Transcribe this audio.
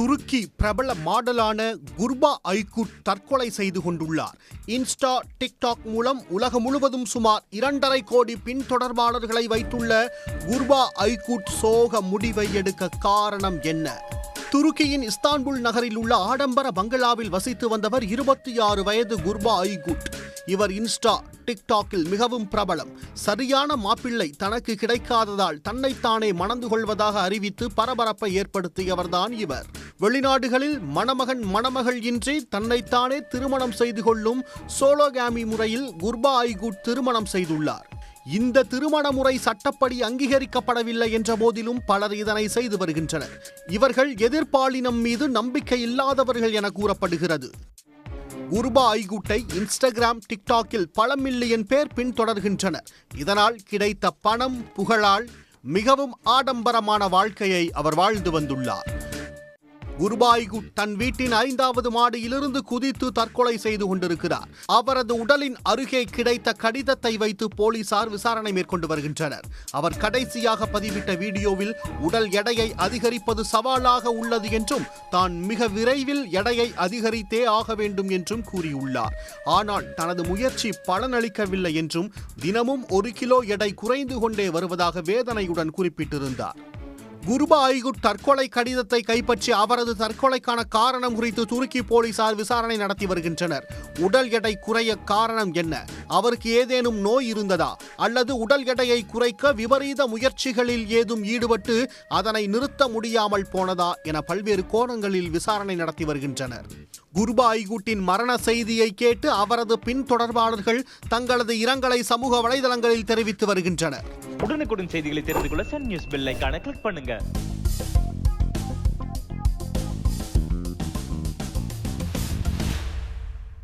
துருக்கி பிரபல மாடலான குர்பா ஐகுட் தற்கொலை செய்து கொண்டுள்ளார். இன்ஸ்டா, டிக்டாக் மூலம் உலகம் முழுவதும் சுமார் 2.5 கோடி பின்தொடர்பாளர்களை வைத்துள்ள குர்பா ஐகுட் சோக முடிவை எடுக்க காரணம் என்ன? துருக்கியின் இஸ்தான்புல் நகரில் உள்ள ஆடம்பர பங்களாவில் வசித்து வந்தவர் 26 வயது குர்பா ஐகுட். இவர் இன்ஸ்டா, டிக்டாக்கில் மிகவும் பிரபலம். சரியான மாப்பிள்ளை தனக்கு கிடைக்காததால் தன்னைத்தானே மணந்து கொள்வதாக அறிவித்து பரபரப்பை ஏற்படுத்தியவர்தான் இவர். வெளிநாடுகளில் மணமகன் மணமகள் இன்றி தன்னைத்தானே திருமணம் செய்து கொள்ளும் சோலோகாமி முறையில் குர்பா ஐகுட் திருமணம் செய்துள்ளார். இந்த திருமண முறை சட்டப்படி அங்கீகரிக்கப்படவில்லை என்ற போதிலும் பலர் இதனை செய்து வருகின்றனர். இவர்கள் எதிர்ப்பாளினம் மீது நம்பிக்கை இல்லாதவர்கள் என கூறப்படுகிறது. குர்பா ஐகுட்டை இன்ஸ்டாகிராம், டிக்டாக்கில் பல மில்லியன் பேர் பின்தொடர்கின்றனர். இதனால் கிடைத்த பணம், புகழால் மிகவும் ஆடம்பரமான வாழ்க்கையை அவர் வாழ்ந்து வந்துள்ளார். குர்பா ஐகுட் தன் வீட்டின் 5வது மாடியிலிருந்து குதித்து தற்கொலை செய்து கொண்டிருக்கிறார். அவரது உடலின் அருகே கிடைத்த கடிதத்தை வைத்து போலீசார் விசாரணை மேற்கொண்டு வருகின்றனர். அவர் கடைசியாக பதிவிட்ட வீடியோவில் உடல் எடையை அதிகரிப்பது சவாலாக உள்ளது என்றும் தான் மிக விரைவில் எடையை அதிகரித்தே ஆக வேண்டும் என்றும் கூறியுள்ளார். ஆனால் தனது முயற்சி பலனளிக்கவில்லை என்றும் தினமும் 1 கிலோ எடை குறைந்து கொண்டே வருவதாக வேதனையுடன் குறிப்பிட்டிருந்தார். குர்பா ஐகுட் தற்கொலை கடிதத்தை கைப்பற்றி அவரது தற்கொலைக்கான காரணம் குறித்து துருக்கி போலீசார் விசாரணை நடத்தி வருகின்றனர். உடல் எடை குறைய காரணம் என்ன? அவருக்கு ஏதேனும் நோய் இருந்ததா? அல்லது உடல் எடையை குறைக்க விபரீத முயற்சிகளில் ஏதும் ஈடுபட்டு அதனை நிறுத்த முடியாமல் போனதா என பல்வேறு கோணங்களில் விசாரணை நடத்தி வருகின்றனர். குர்பா ஐகுட்டின் மரண செய்தியை கேட்டு அவரது பின்தொடர்பாளர்கள் தங்களது இரங்கலை சமூக வலைதளங்களில் தெரிவித்து வருகின்றனர். உடனுக்குடன் செய்திகளை தெரிந்து கொள்ள சன் நியூஸ் பெல் ஐகானை கிளிக் பண்ணுங்க.